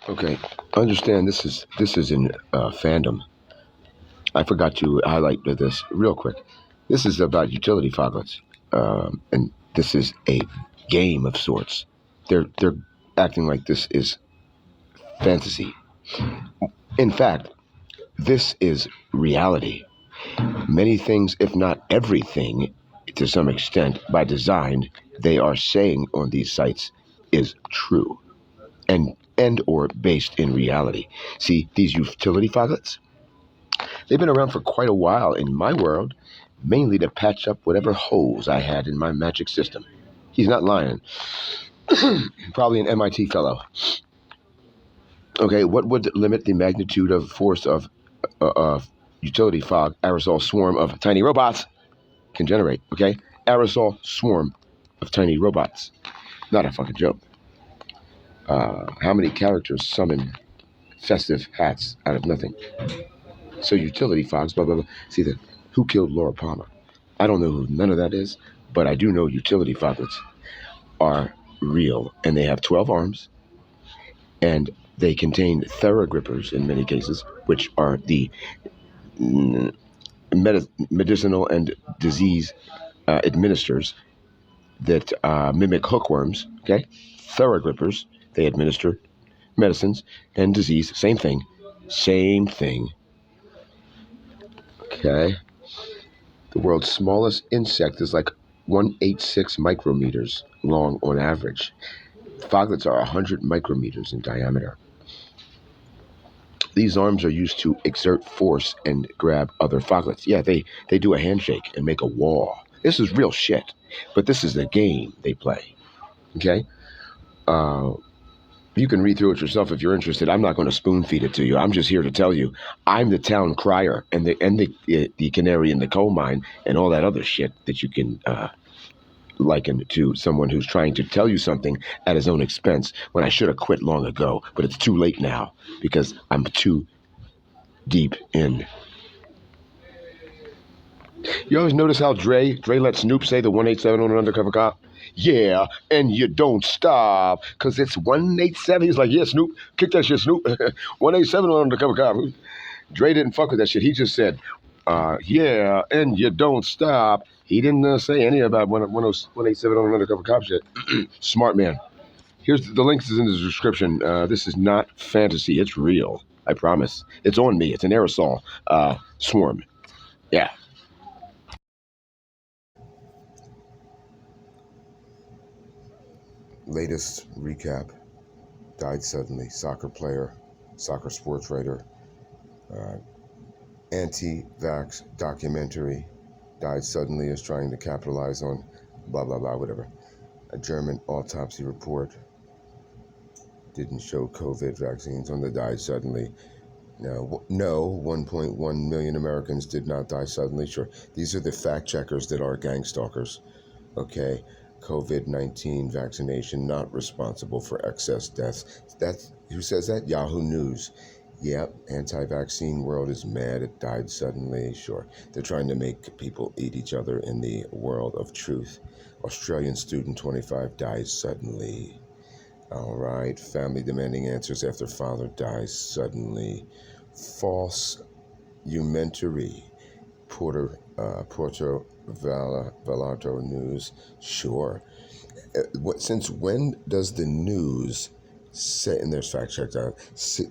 Okay, understand this is in fandom. I forgot to highlight this real quick. This is about utility foglets, and this is a game of sorts. They're acting like this is fantasy. In fact, this is reality. Many things, if not everything, to some extent, by design, they are saying on these sites is true and or based in reality. See, these utility foglets, they've been around for quite a while in my world, mainly to patch up whatever holes I had in my magic system. He's not lying. Probably an MIT fellow. Okay, what would limit the magnitude of force of utility fog aerosol swarm of tiny robots can generate? Okay, aerosol swarm of tiny robots. Not a fucking joke. How many characters summon festive hats out of nothing? So utility fogs, blah blah blah. See that? Who killed Laura Palmer? I don't know who none of that is, but I do know utility foglets are real, and they have 12 arms, and they contain thera-grippers in many cases, which are the medicinal and disease administers that mimic hookworms. Okay, thera-grippers, they administer medicines and disease. Same thing. Same thing. Okay. The world's smallest insect is like 186 micrometers long on average. Foglets are 100 micrometers in diameter. These arms are used to exert force and grab other foglets. Yeah, they do a handshake and make a wall. This is real shit. But this is the game they play. Okay? You can read through it yourself if you're interested. I'm not going to spoon feed it to you. I'm just here to tell you I'm the town crier and the canary in the coal mine and all that other shit that you can liken to someone who's trying to tell you something at his own expense when I should have quit long ago. But it's too late now because I'm too deep in. You always notice how Dre let Snoop say the 187 on an undercover cop? Yeah, and you don't stop, because it's 187. He's like, yeah, Snoop, kick that shit, Snoop. 187 on an undercover cop. Dre didn't fuck with that shit. He just said, yeah, and you don't stop. He didn't say any about 187 on an undercover cop shit. Smart man. Here's the links is in the description. This is not fantasy. It's real. I promise. It's on me. It's an aerosol swarm. Yeah. Latest recap. Died suddenly. Soccer player, soccer sports writer, anti-vax documentary. Died suddenly is trying to capitalize on blah, blah, blah, whatever. A German autopsy report didn't show COVID vaccines on the died suddenly. No, 1.1 million Americans did not die suddenly. Sure, these are the fact checkers that are gang stalkers. Okay, COVID-19 vaccination not responsible for excess deaths. That's who says that? Yahoo News. Yep, anti-vaccine world is mad. It died suddenly. Sure, they're trying to make people eat each other in the world of truth. Australian student 25 dies suddenly. All right, family demanding answers after father dies suddenly. False Umentary. Porto Valato News. Sure. Since when does the news say, and there's fact check down,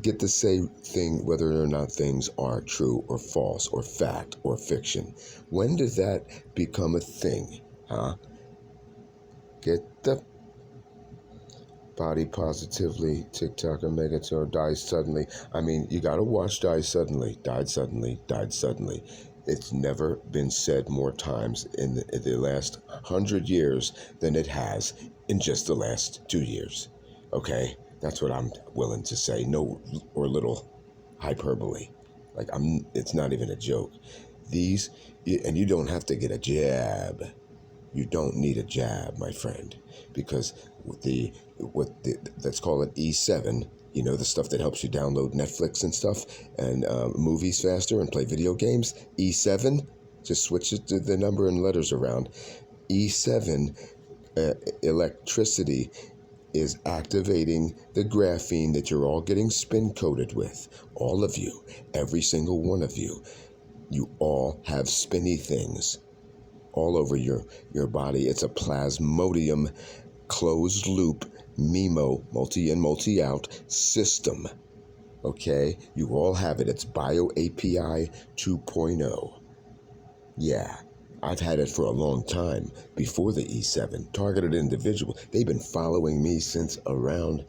get to say whether or not things are true or false or fact or fiction? When did that become a thing? Huh? Get the body positively. TikToker Megator dies suddenly. I mean, you gotta watch Die Suddenly. Died suddenly. Died suddenly. It's never been said more times in the last 100 years than it has in just the last 2 years. Okay? That's what I'm willing to say. No or little hyperbole. Like, it's not even a joke. And you don't have to get a jab. You don't need a jab, my friend, because let's call it E7, you know, the stuff that helps you download Netflix and stuff and movies faster and play video games. E7, just switch it to the number and letters around. E7, electricity is activating the graphene that you're all getting spin coated with. All of you, every single one of you. You all have spinny things all over your body. It's a plasmodium closed loop MIMO, multi in, multi out system. Okay? You all have it. It's Bio API 2.0. Yeah. I've had it for a long time, before the E7. Targeted individual. They've been following me since around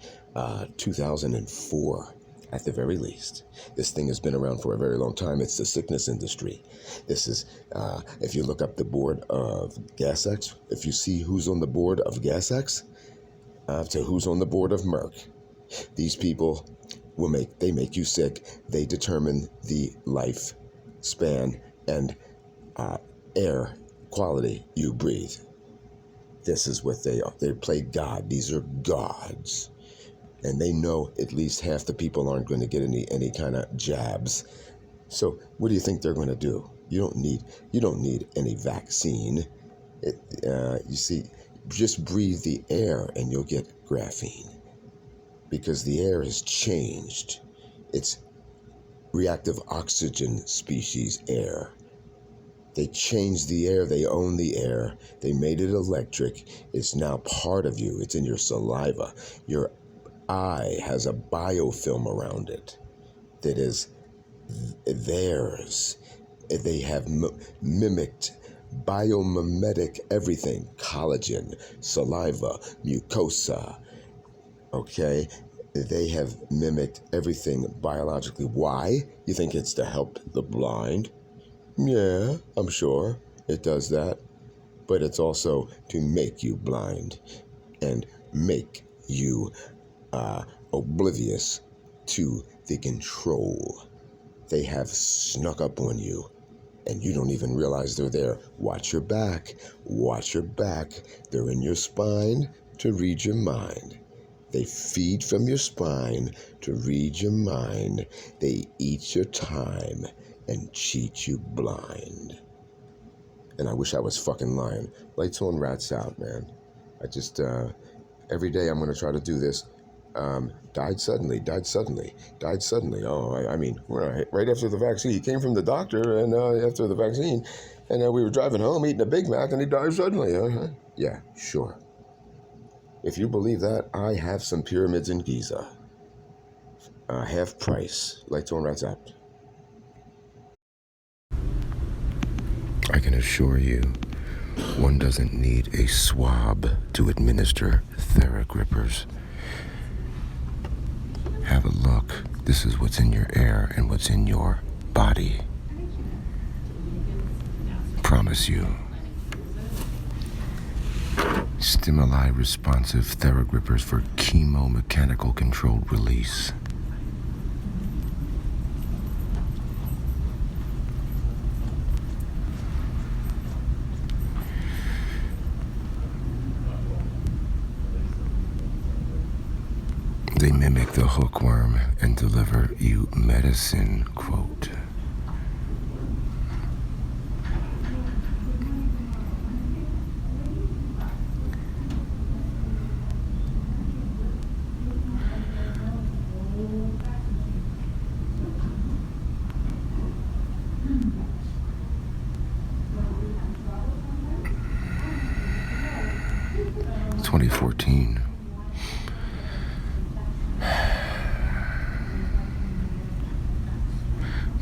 2004, at the very least. This thing has been around for a very long time. It's the sickness industry. This is, if you look up the board of GasX, if you see who's on the board of GasX, to who's on the board of Merck, these people they make you sick. They determine the life span and air quality you breathe. This is what they are. They play God. These are gods. And they know at least half the people aren't going to get any kind of jabs. So what do you think they're going to do? You don't need any vaccine. You see, just breathe the air and you'll get graphene. Because the air has changed. It's reactive oxygen species air. They changed the air. They own the air. They made it electric. It's now part of you. It's in your saliva. Your eye has a biofilm around it that is theirs. They have mimicked biomimetic everything. Collagen, saliva, mucosa. Okay? They have mimicked everything biologically. Why? You think it's to help the blind? Yeah, I'm sure it does that. But it's also to make you blind and make you oblivious to the control. They have snuck up on you and you don't even realize they're there. Watch your back. Watch your back. They're in your spine to read your mind. They feed from your spine to read your mind. They eat your time and cheat you blind. And I wish I was fucking lying. Lights on, rats out, man. I just, every day I'm going to try to do this. Died suddenly. Oh, I mean, right after the vaccine. He came from the doctor and after the vaccine. And we were driving home eating a Big Mac and he died suddenly. Yeah, sure. If you believe that, I have some pyramids in Giza. Half price. Lights on, rats out. I can assure you, one doesn't need a swab to administer Theragrippers. Have a look. This is what's in your air and what's in your body. Promise you. Stimuli responsive Theragrippers for chemomechanical controlled release. They mimic the hookworm and deliver you medicine, quote. It's 2014.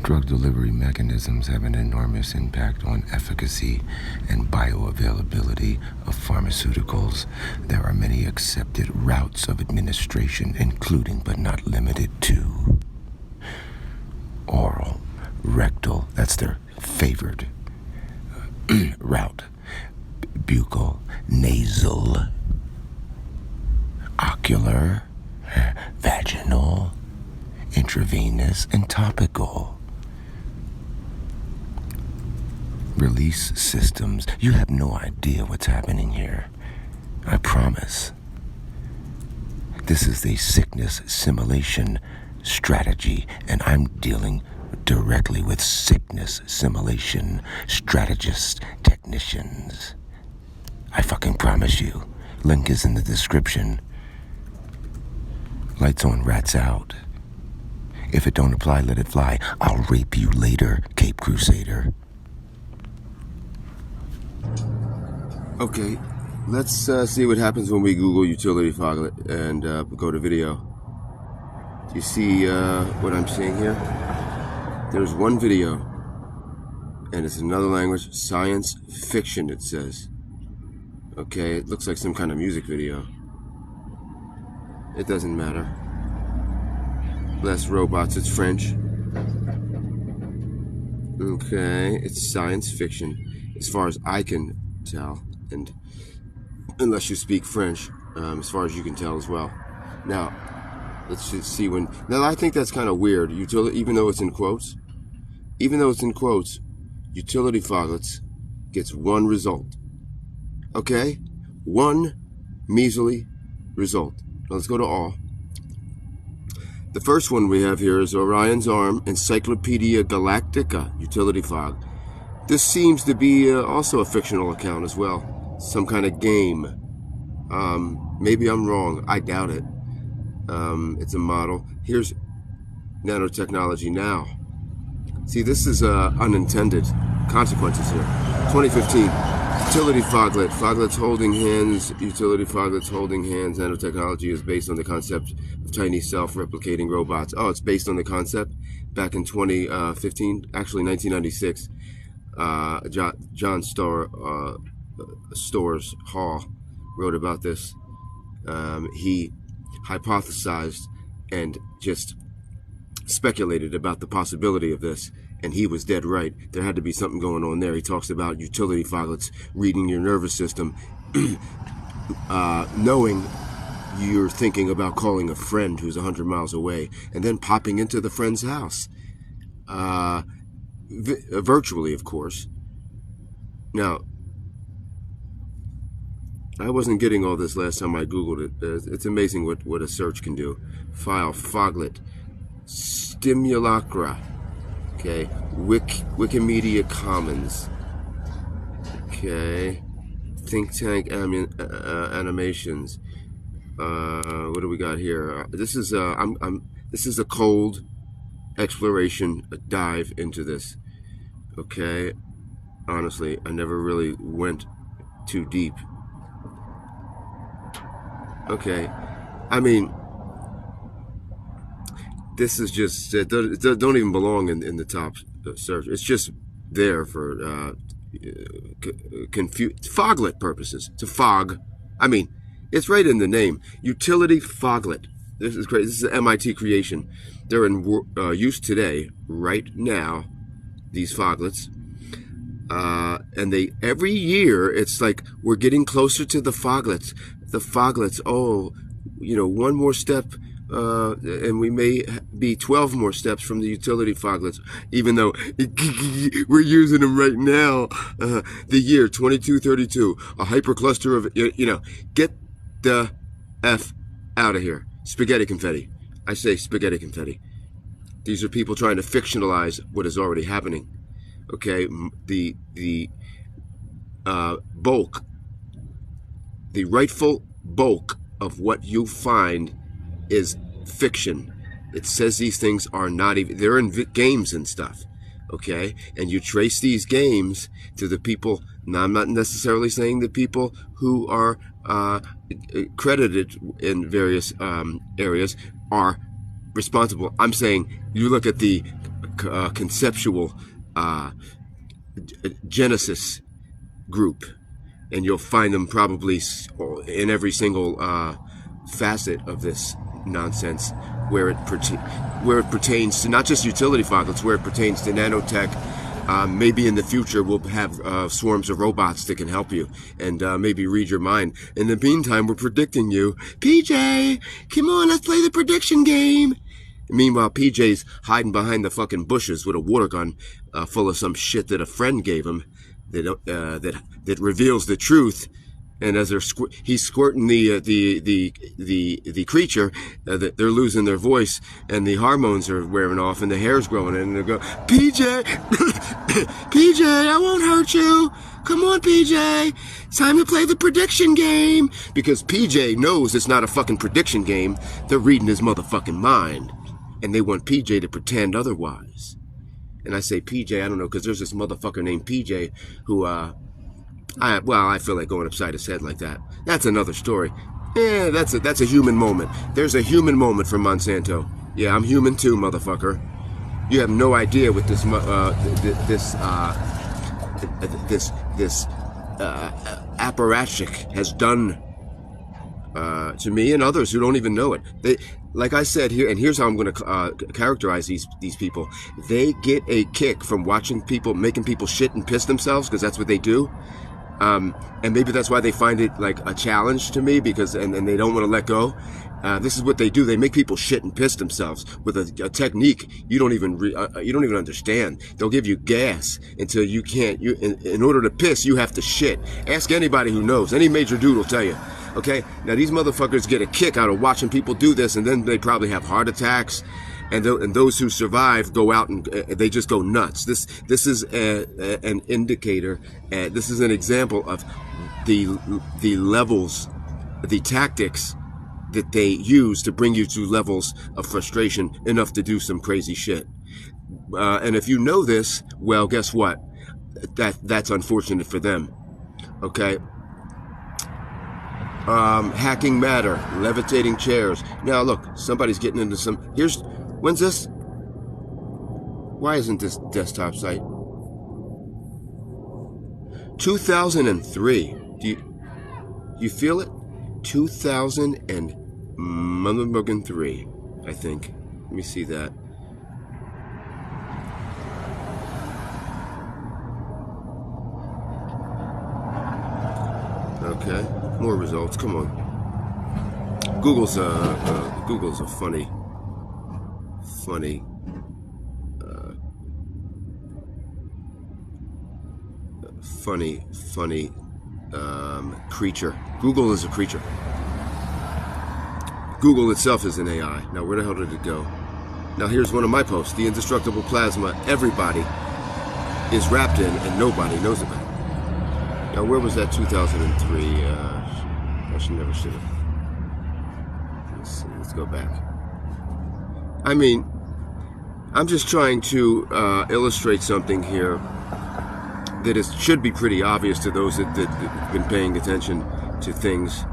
Drug delivery mechanisms have an enormous impact on efficacy and bioavailability of pharmaceuticals. There are many accepted routes of administration, including but not limited to oral, rectal, that's their favored route, buccal, nasal, ocular, vaginal, intravenous, and topical. Release systems. You have no idea what's happening here. I promise. This is the sickness simulation strategy, and I'm dealing directly with sickness simulation strategists, technicians. I fucking promise you. Link is in the description. Lights on, rats out. If it don't apply, let it fly. I'll rape you later, Cape Crusader. Okay, let's see what happens when we Google utility foglet and go to video. Do you see what I'm seeing here? There's one video, and it's another language, science fiction, it says. Okay, it looks like some kind of music video. It doesn't matter. Less robots, it's French. Okay, it's science fiction, as far as I can tell, and unless you speak French, as far as you can tell as well. Now, let's just see when. Now, I think that's kind of weird. Even though it's in quotes, utility foglets gets one result. Okay, one measly result. Now, let's go to all. The first one we have here is Orion's Arm Encyclopedia Galactica Utility Fog. This seems to be also a fictional account as well. Some kind of game. Maybe I'm wrong. I doubt it. It's a model. Here's nanotechnology now. See, this is unintended consequences here. 2015. Utility foglet. Foglets holding hands. Utility foglets holding hands. Nanotechnology is based on the concept of tiny self-replicating robots. Oh, it's based on the concept back in 2015. Actually, 1996. John Storrs Hall wrote about this. He hypothesized and just speculated about the possibility of this, and he was dead right. There had to be something going on there. He talks about utility foglets reading your nervous system, knowing you're thinking about calling a friend who's 100 miles away, and then popping into the friend's house. Virtually, of course. Now, I wasn't getting all this last time I Googled it. It's amazing what a search can do. File, foglet, stimulacra. Okay, Wikimedia Commons. Okay, think tank animations. What do we got here? This is this is a cold exploration, a dive into this. Okay, honestly, I never really went too deep. Okay, I mean, this is just, it don't even belong in the top search. It's just there for foglet purposes. To fog. I mean, it's right in the name. Utility foglet. This is great. This is an MIT creation. They're in use today, right now, these foglets. And they, every year, it's like, we're getting closer to the foglets. The foglets, oh, you know, one more step, and we may be 12 more steps from the utility foglets, even though we're using them right now. The year 2232, a hypercluster of, you know, get the F out of here. Spaghetti confetti. I say spaghetti confetti. These are people trying to fictionalize what is already happening. Okay, the bulk, the rightful bulk of what you find is fiction. It says these things are not even, they're in games and stuff, okay? And you trace these games to the people, now I'm not necessarily saying the people who are credited in various areas are responsible. I'm saying you look at the conceptual Genesis group, and you'll find them probably in every single facet of this nonsense, where it pertains to not just utility foglets, where it pertains to nanotech. Maybe in the future we'll have swarms of robots that can help you and maybe read your mind. In the meantime, we're predicting you. PJ, come on, let's play the prediction game. Meanwhile, PJ's hiding behind the fucking bushes with a water gun full of some shit that a friend gave him that reveals the truth And as he's squirting the creature, they're losing their voice, and the hormones are wearing off, and the hair's growing, and they go, PJ, PJ, I won't hurt you. Come on, PJ. It's time to play the prediction game. Because PJ knows it's not a fucking prediction game. They're reading his motherfucking mind, and they want PJ to pretend otherwise. And I say PJ, I don't know, because there's this motherfucker named PJ who, I feel like going upside his head like that. That's another story. That's a human moment. There's a human moment from Monsanto. Yeah, I'm human too, motherfucker. You have no idea what this apparatchik has done to me and others who don't even know it. Like I said here, and here's how I'm going to characterize these people. They get a kick from watching people, making people shit and piss themselves, because that's what they do. And maybe that's why they find it like a challenge to me, because and they don't want to let go. This is what they do. They make people shit and piss themselves with a technique you don't even understand. They'll give you gas until you can't. In order to piss, you have to shit. Ask anybody who knows. Any major dude will tell you. Okay, now these motherfuckers get a kick out of watching people do this, and then they probably have heart attacks. And those who survive go out and they just go nuts. This is an indicator. This is an example of the levels, the tactics that they use to bring you to levels of frustration enough to do some crazy shit. And if you know this, well, guess what? That's unfortunate for them. Okay. Hacking matter, levitating chairs. Now look, somebody's getting into some. When's this? Why isn't this desktop site? 2003. Do you feel it? 2003, I think. Let me see that. Okay, more results. Come on. Google's a funny creature. Google is a creature. Google itself is an AI. Now, where the hell did it go? Now, here's one of my posts. The indestructible plasma everybody is wrapped in and nobody knows about it. Now, where was that 2003? I should have. Let's see. Let's go back. I mean, I'm just trying to illustrate something here that should be pretty obvious to those that have been paying attention to things,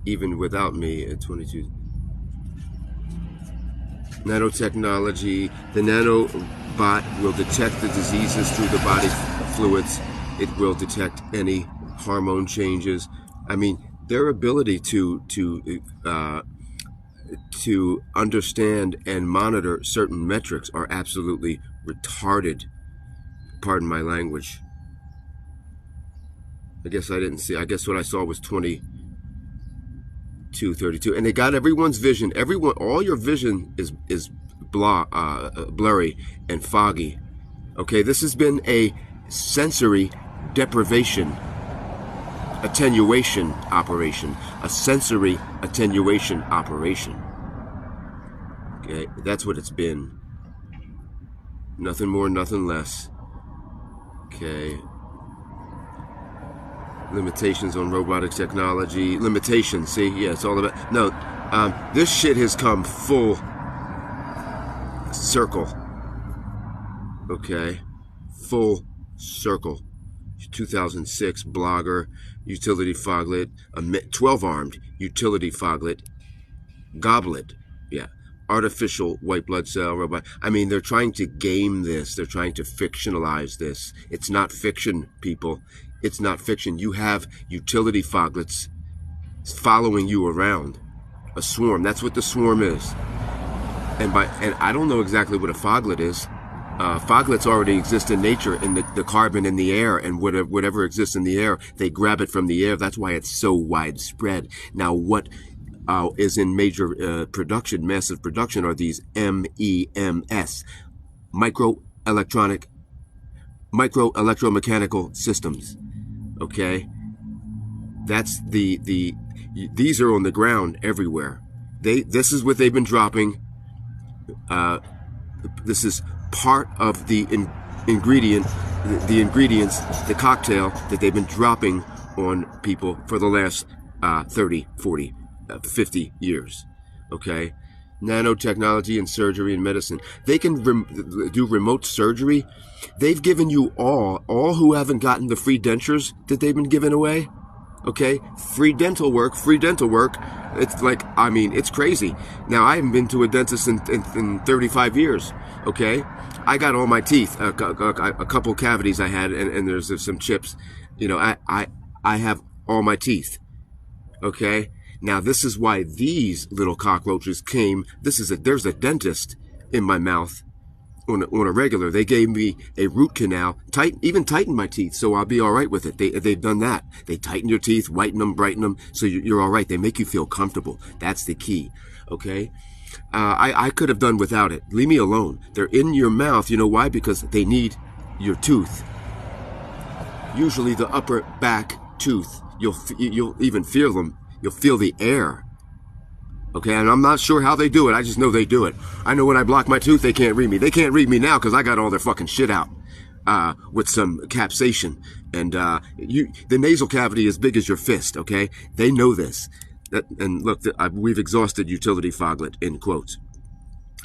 even without me at 22. Nanotechnology. The nanobot will detect the diseases through the body's fluids. It will detect any hormone changes. I mean, their ability to understand and monitor certain metrics are absolutely retarded. Pardon my language. I guess I didn't see. I guess what I saw was 2232, and they got everyone's vision. All your vision is blurry and foggy. Okay, this has been a sensory deprivation, attenuation operation. A sensory attenuation operation. Okay, that's what it's been. Nothing more, nothing less. Okay. Limitations on robotic technology. Limitations, see? Yeah, it's all about... No, this shit has come full circle. Okay. Full circle. 2006, blogger, utility foglet, a 12-armed utility foglet, goblet. Yeah. Artificial white blood cell robot. I mean, they're trying to game this. They're trying to fictionalize this. It's not fiction, people. It's not fiction. You have utility foglets following you around. A swarm. That's what the swarm is. And I don't know exactly what a foglet is. Foglets already exist in nature, in the carbon in the air, and whatever exists in the air, they grab it from the air. That's why it's so widespread. Now, what is in major production, massive production, are these MEMS, micro electromechanical systems. Okay, that's these are on the ground everywhere. This is what they've been dropping. This is part of the ingredients, the cocktail that they've been dropping on people for the last 30, 40, 50 years. Okay? Nanotechnology and surgery and medicine. They can do remote surgery. They've given you all who haven't gotten the free dentures that they've been giving away. Okay? Free dental work. It's like, I mean, it's crazy. Now, I haven't been to a dentist in 35 years. Okay? I got all my teeth, a couple cavities I had, and there's some chips. You know, I have all my teeth. Okay? Now, this is why these little cockroaches came. There's a dentist in my mouth on a regular. They gave me a root canal, even tighten my teeth, so I'll be all right with it. They've done that. They tighten your teeth, whiten them, brighten them, so you're all right. They make you feel comfortable. That's the key. Okay? I could have done without it. Leave me alone. They're in your mouth. You know why? Because they need your tooth. Usually the upper back tooth. You'll even feel them. You'll feel the air. Okay, and I'm not sure how they do it. I just know they do it. I know when I block my tooth, they can't read me. They can't read me now because I got all their fucking shit out with some capsation. And the nasal cavity is big as your fist, okay? They know this. And look, we've exhausted utility foglet, in quotes.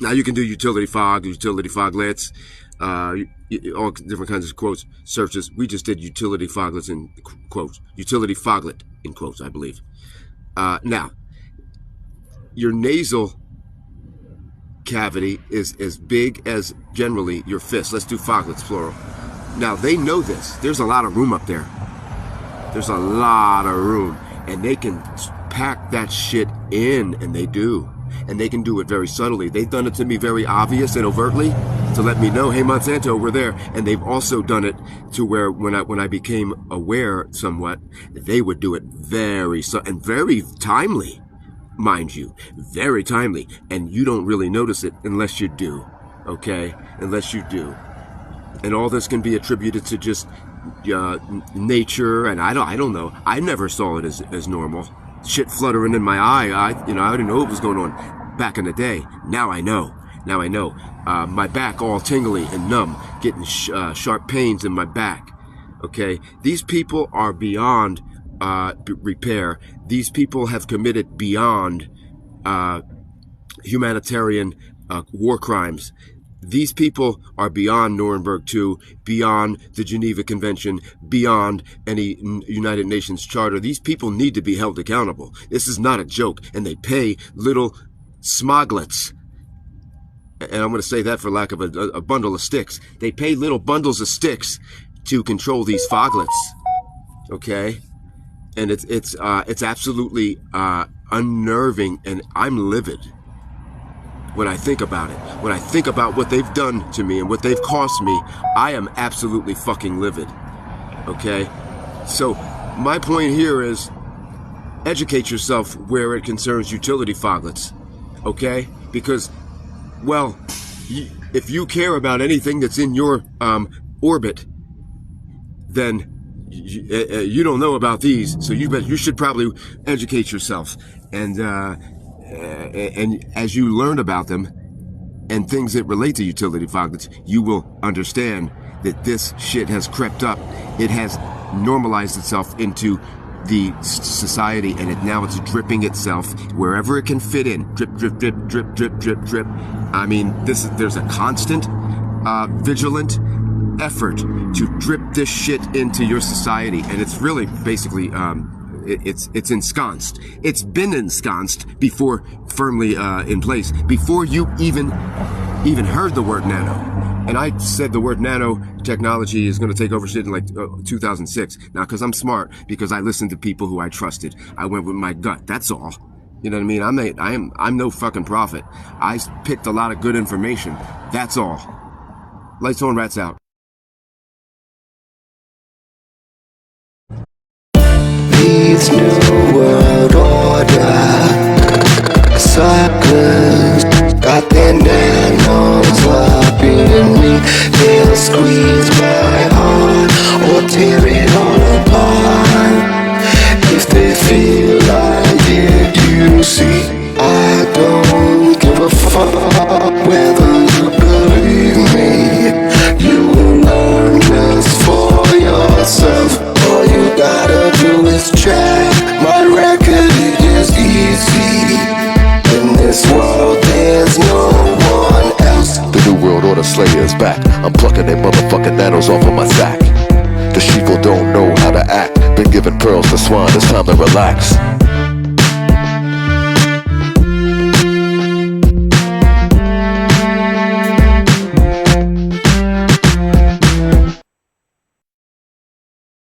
Now you can do utility foglets, all different kinds of quotes, searches. We just did utility foglets in quotes. Utility foglet, in quotes, I believe. Now, your nasal cavity is as big as generally your fist. Let's do foglets, plural. Now, they know this. There's a lot of room up there. There's a lot of room. And they can pack that shit in, and they do. And they can do it very subtly. They've done it to me very obvious and overtly to let me know, hey, Monsanto, we're there. And they've also done it to where when I became aware somewhat, they would do it very timely. Mind you, very timely, and you don't really notice it unless you do, okay? Unless you do. And all this can be attributed to just nature, and I don't know. I never saw it as normal. Shit fluttering in my eye. I didn't know what was going on back in the day. Now I know. My back all tingly and numb, getting sharp pains in my back. Okay, these people are beyond repair. These people have committed beyond humanitarian war crimes. These people are beyond Nuremberg II, beyond the Geneva Convention, beyond any United Nations Charter. These people need to be held accountable. This is not a joke, and they pay little smoglets. And I'm going to say that for lack of a bundle of sticks. They pay little bundles of sticks to control these foglets. Okay? And it's absolutely unnerving, and I'm livid when I think about it. When I think about what they've done to me and what they've cost me, I am absolutely fucking livid. Okay? So my point here is educate yourself where it concerns utility foglets. Okay? Because, well, if you care about anything that's in your orbit, then you don't know about these, so you should probably educate yourself. And as you learn about them and things that relate to utility foglets, you will understand that this shit has crept up. It has normalized itself into the society, and now it's dripping itself wherever it can fit in. Drip, drip, drip, drip, drip, drip, drip. I mean, there's a constant, vigilant effort to drip this shit into your society, and it's really basically it's ensconced. It's been ensconced before firmly in place, before you even heard the word nano. And I said the word nanotechnology is going to take over shit in like 2006. Now, because I'm smart, because I listened to people who I trusted. I went with my gut. That's all. You know what I mean? I'm no fucking prophet. I picked a lot of good information. That's all. Lights on, rats out. Leads new world order. Suckers got their nanos up in me. They'll squeeze my heart or tear it all apart. there's no one else. The New World Order Slayer's back. I'm plucking they motherfucking nanos off of my sack. The sheeple don't know how to act. Been giving pearls to swine, it's time to relax.